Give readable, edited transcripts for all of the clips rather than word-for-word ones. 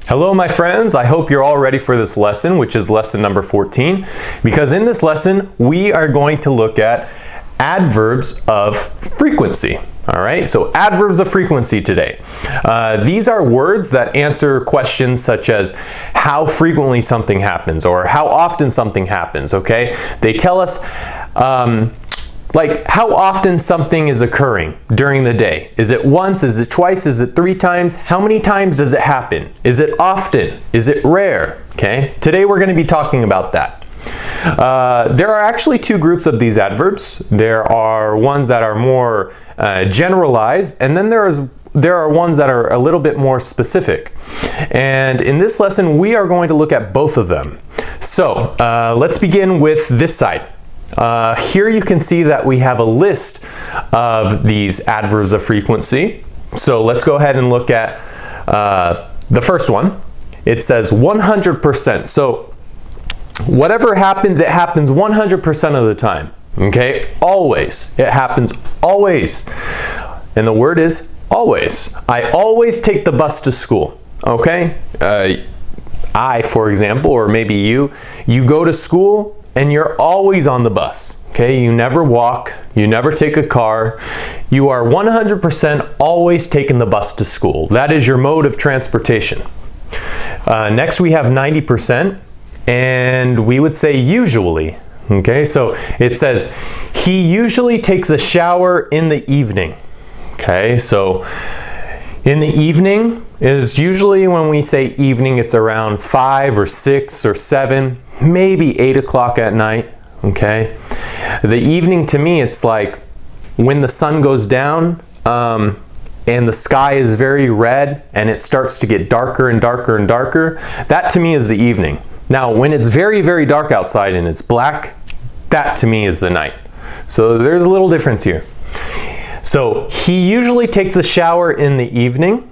Hello my friends, I hope you're all ready for this lesson, which is lesson number 14, because in this lesson we are going to look at adverbs of frequency. All right, so adverbs of frequency today. These are words that answer questions such as how frequently something happens or how often something happens, okay? They tell us like how often something is occurring during the day. Is it once? Is it twice? Is it 3 times? How many times does it happen? Is it often? Is it rare? Okay, today we're going to be talking about that. There are actually 2 groups of these adverbs. There are ones that are more generalized, and then there are ones that are a little bit more specific. And in this lesson, we are going to look at both of them. So let's begin with this side. Here you can see that we have a list of these adverbs of frequency. So let's go ahead and look at the first one. It says 100%. So whatever happens, it happens 100% of the time. Okay? Always. It happens always. And the word is always. I always take the bus to school. Okay? I, for example, or maybe you go to school and you're always on the bus. Okay? You never walk. You never take a car. You are 100% always taking the bus to school. That is your mode of transportation. Next we have 90%. And we would say usually. Okay, so it says he usually takes a shower in the evening. Okay, so in the evening is usually, when we say evening, it's around 5 or 6 or 7, maybe 8 o'clock at night. Okay, the evening to me, it's like when the sun goes down and the sky is very red and it starts to get darker and darker and darker. That to me is the evening. Now, when it's very, very dark outside and it's black, that to me is the night. So there's a little difference here. So he usually takes a shower in the evening.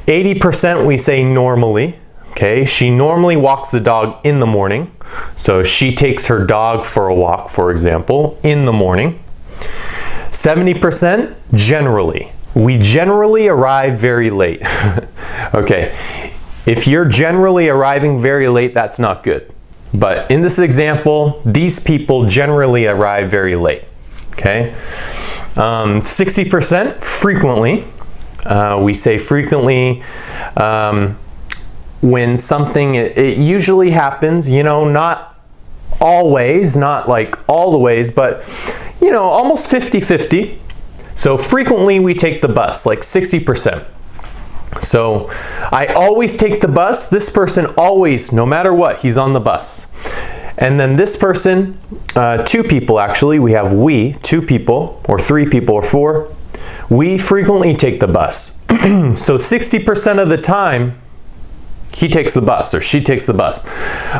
80% we say normally. Okay, she normally walks the dog in the morning. So she takes her dog for a walk, for example, in the morning. 70% generally. We generally arrive very late. Okay. If you're generally arriving very late, that's not good. But in this example, these people generally arrive very late. Okay? 60% frequently. We say frequently when something, it usually happens, you know, not always, not like all the ways, but, you know, almost 50-50. So frequently we take the bus, like 60%. So I always take the bus. This person always, no matter what, he's on the bus. And then this person, 2 people actually, we have 2 people, or 3 people, or 4. We frequently take the bus. So 60% of the time, he takes the bus or she takes the bus.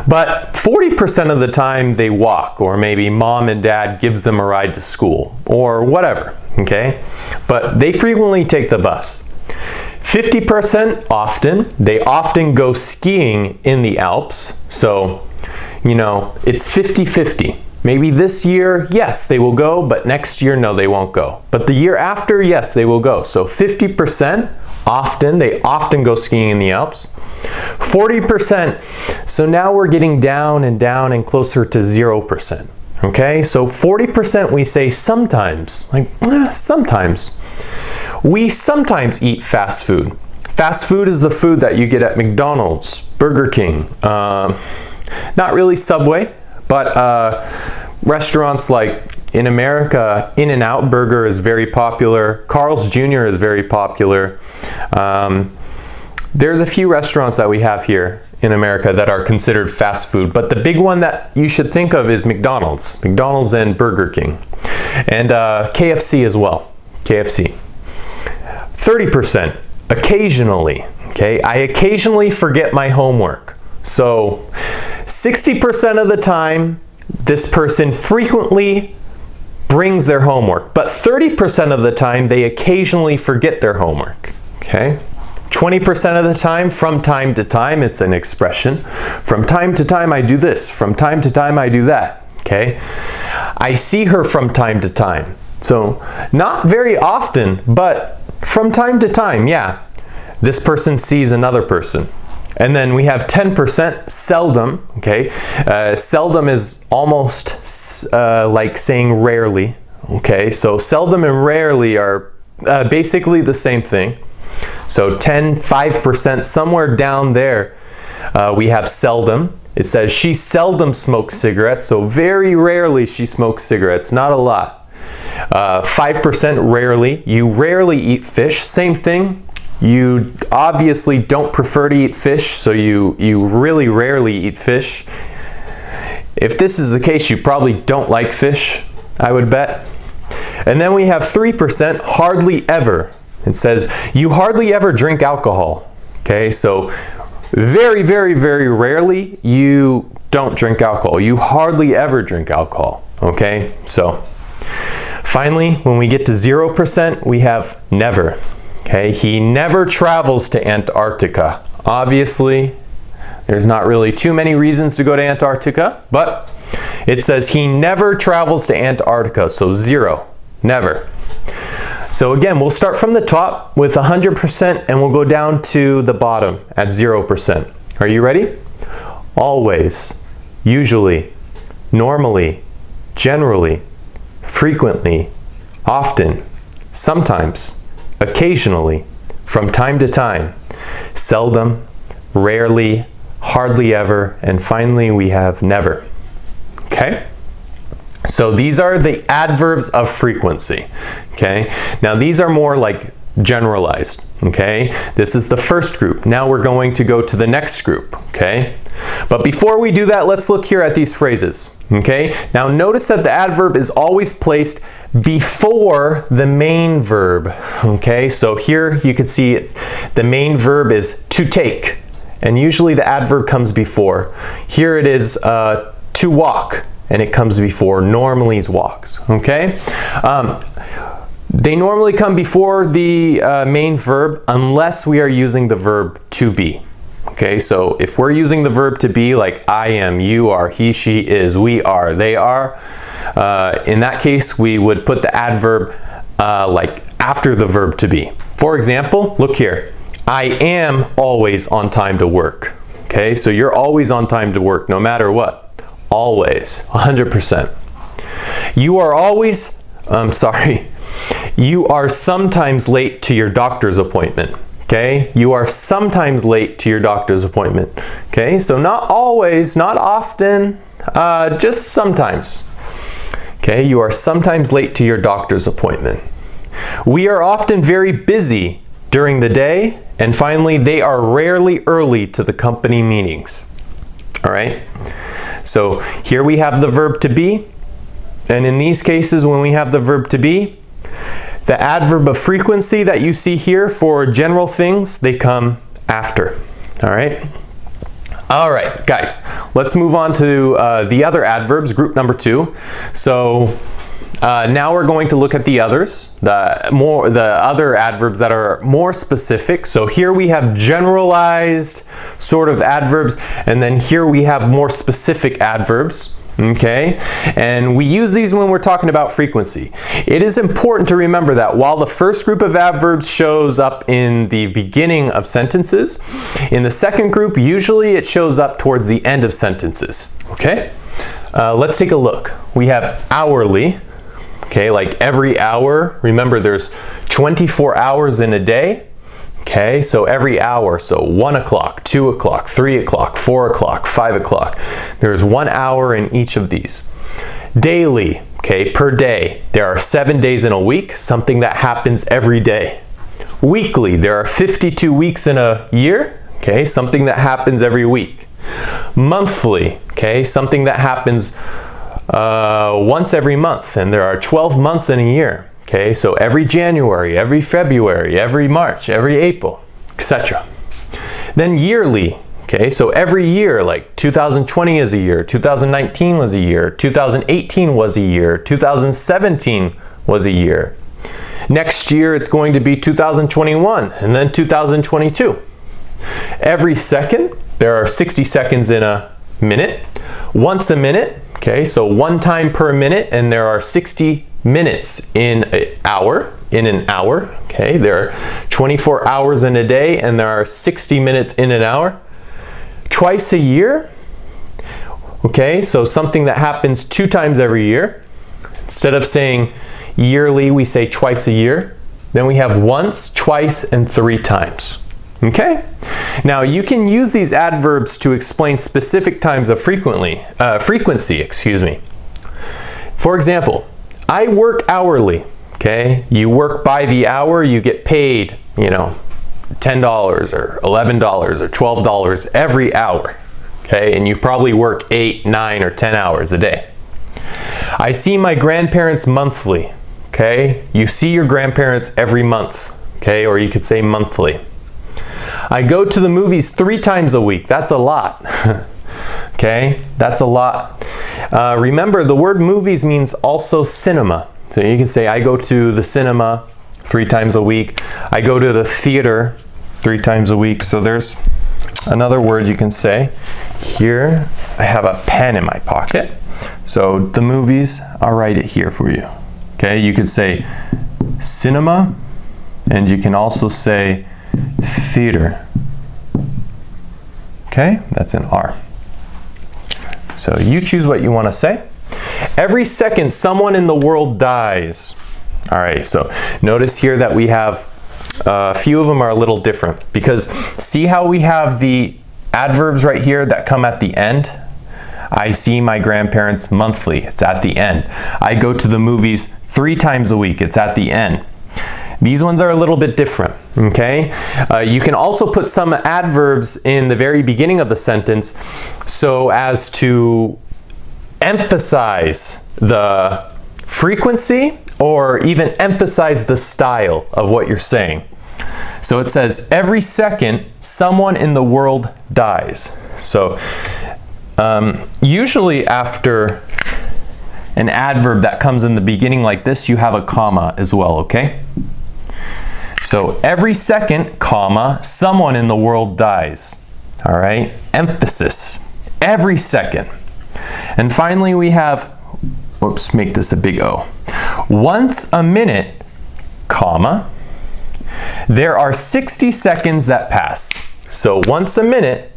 But 40% of the time they walk, or maybe mom and dad gives them a ride to school, or whatever, okay? But they frequently take the bus. 50% often. They often go skiing in the Alps. So, you know, it's 50-50. Maybe this year, yes, they will go, but next year, no, they won't go. But the year after, yes, they will go. So 50% often. They often go skiing in the Alps. 40%. So now we're getting down and closer to 0%. Okay, so 40% we say sometimes. Like, sometimes. We sometimes eat fast food. Fast food is the food that you get at McDonald's, Burger King, not really Subway, but restaurants like in America, In-N-Out Burger is very popular. Carl's Jr. is very popular. There's a few restaurants that we have here in America that are considered fast food, but the big one that you should think of is McDonald's. McDonald's and Burger King. And KFC as well. KFC. 30%, occasionally, okay? I occasionally forget my homework. So 60% of the time, this person frequently brings their homework, but 30% of the time, they occasionally forget their homework, okay? 20% of the time, from time to time, it's an expression. From time to time, I do this. From time to time, I do that, okay? I see her from time to time. So not very often, but from time to time, yeah. This person sees another person. And then we have 10% seldom, okay? Seldom is almost like saying rarely, okay? So seldom and rarely are basically the same thing. So 5%, somewhere down there, we have seldom. It says she seldom smokes cigarettes, so very rarely she smokes cigarettes, not a lot. 5% rarely, you rarely eat fish, same thing. You obviously don't prefer to eat fish, so you really rarely eat fish. If this is the case, you probably don't like fish, I would bet. And then we have 3%, hardly ever. It says, you hardly ever drink alcohol. Okay, so very, very, very rarely you don't drink alcohol. You hardly ever drink alcohol. Okay, so finally, when we get to 0%, we have never. Okay, he never travels to Antarctica. Obviously, there's not really too many reasons to go to Antarctica, but it says he never travels to Antarctica, so 0, never. So again, we'll start from the top with 100% and we'll go down to the bottom at 0%. Are you ready? Always, usually, normally, generally, frequently, often, sometimes, occasionally, from time to time, seldom, rarely, hardly ever, and finally we have never. Okay? So these are the adverbs of frequency. Okay? Now these are more like generalized. Okay? This is the first group. Now we're going to go to the next group. Okay? But before we do that, let's look here at these phrases. Okay? Now notice that the adverb is always placed before the main verb. Okay? So here you can see the main verb is to take, and usually the adverb comes before. Here it is to walk, and it comes before normally's walks. Okay? They normally come before the main verb unless we are using the verb to be. Okay, so if we're using the verb to be, like I am, you are, he, she is, we are, they are, in that case we would put the adverb like after the verb to be. For example, look here, I am always on time to work. Okay, so you're always on time to work no matter what. Always, 100%. You are always, you are sometimes late to your doctor's appointment. Okay, you are sometimes late to your doctor's appointment. Okay, so not always, not often, just sometimes. Okay, you are sometimes late to your doctor's appointment. We are often very busy during the day, and finally, they are rarely early to the company meetings. All right, so here we have the verb to be, and in these cases, when we have the verb to be, the adverb of frequency that you see here for general things, they come after. All right? All right, guys, let's move on to the other adverbs, group number 2. So now we're going to look at the others, the other adverbs that are more specific. So here we have generalized sort of adverbs, and then here we have more specific adverbs. Okay, and we use these when we're talking about frequency. It is important to remember that while the first group of adverbs shows up in the beginning of sentences, in the second group, usually it shows up towards the end of sentences. Okay, let's take a look. We have hourly, okay, like every hour. Remember, there's 24 hours in a day. Okay, so every hour, so 1 o'clock, 2 o'clock, 3 o'clock, 4 o'clock, 5 o'clock. There's 1 hour in each of these. Daily, okay, per day. There are 7 days in a week, something that happens every day. Weekly, there are 52 weeks in a year, okay, something that happens every week. Monthly, okay, something that happens once every month, and there are 12 months in a year. Okay, so every January, every February, every March, every April, etc. Then yearly, okay, so every year, like 2020 is a year, 2019 was a year, 2018 was a year, 2017 was a year. Next year it's going to be 2021 and then 2022. Every second, there are 60 seconds in a minute. Once a minute, okay, so one time per minute, and there are 60 minutes in an hour, okay? There are 24 hours in a day, and there are 60 minutes in an hour. Twice a year, okay, so something that happens 2 times every year. Instead of saying yearly, we say twice a year. Then we have once, twice, and 3 times. Okay? Now you can use these adverbs to explain specific times of frequency, excuse me. For example, I work hourly. Okay? You work by the hour, you get paid, you know, $10 or $11 or $12 every hour. Okay? And you probably work 8, 9, or 10 hours a day. I see my grandparents monthly. Okay? You see your grandparents every month. Okay? Or you could say monthly. I go to the movies 3 times a week. That's a lot. Okay? That's a lot. Remember, the word movies means also cinema. So you can say, I go to the cinema 3 times a week. I go to the theater 3 times a week. So there's another word you can say. Here, I have a pen in my pocket. So the movies, I'll write it here for you. Okay, you could say cinema, and you can also say theater. Okay, that's an R. So you choose what you want to say. Every second, someone in the world dies. All right, so notice here that we have a few of them are a little different, because see how we have the adverbs right here that come at the end? I see my grandparents monthly. It's at the end. I go to the movies 3 times a week. It's at the end. These ones are a little bit different, okay? You can also put some adverbs in the very beginning of the sentence so as to emphasize the frequency or even emphasize the style of what you're saying. So it says, every second, someone in the world dies. So usually after an adverb that comes in the beginning like this, you have a comma as well, okay? So every second, comma, someone in the world dies. All right, emphasis, every second. And finally we have, whoops, make this a big O. Once a minute, comma, there are 60 seconds that pass. So once a minute,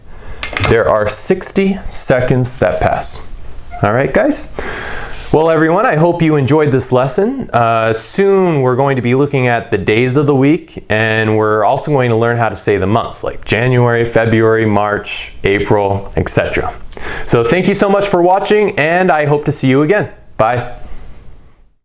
there are 60 seconds that pass. All right, guys? Well, everyone, I hope you enjoyed this lesson. Soon we're going to be looking at the days of the week, and we're also going to learn how to say the months, like January, February, March, April, etc. So thank you so much for watching, and I hope to see you again. Bye.